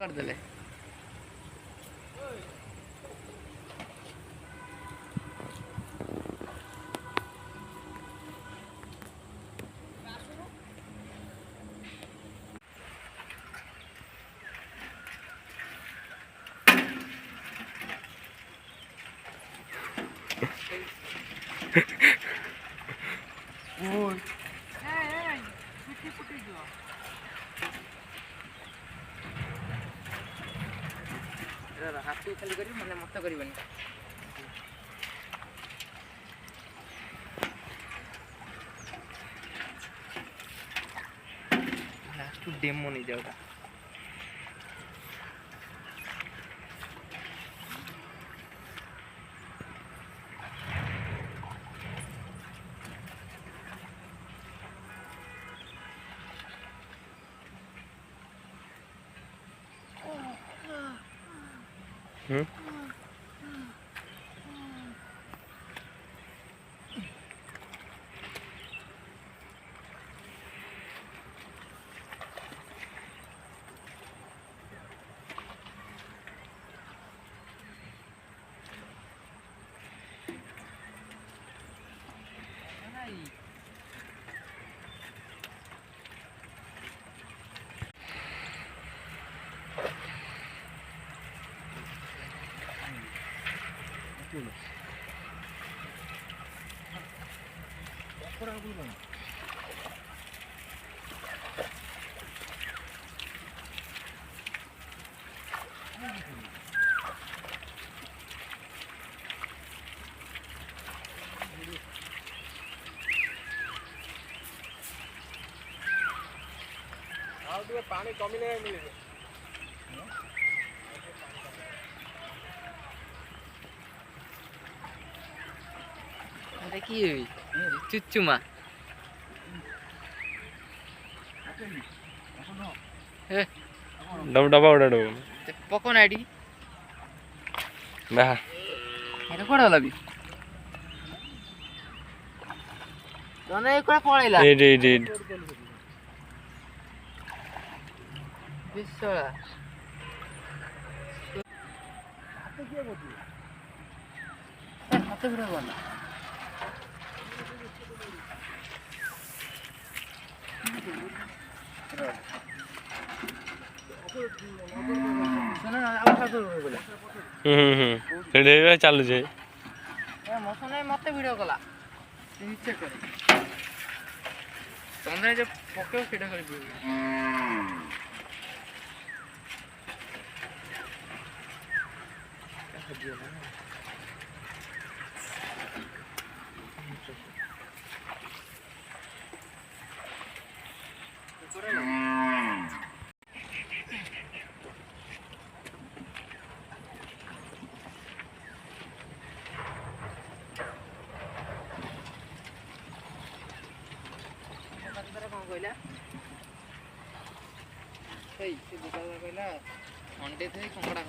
କରିଦେଲେ। ହାତକୁ ଖାଲି କରିବି ମାନେ ମତ କରିବନି। ଲାଷ୍ଟକୁ ଡେମୋ ନେଇଯାଉଟା। पानी कमिले मिले देखिए चुच्चुमा डब डबा उड़ा डब पको नाडी ना हेरे कोड होला बी दोने एकरा पळैला ए बिसळा हाते भिडो बना चालू छे मौसम मत वीडियो कला नीचे करे तंदे जो पकेओ सेटा कर कहला से दुकान कहला अंडे थे कंकड़ा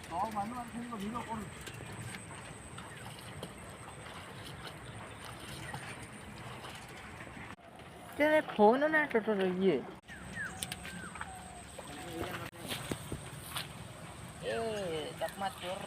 खाओ फोन ना टोटो ये चकमा चोर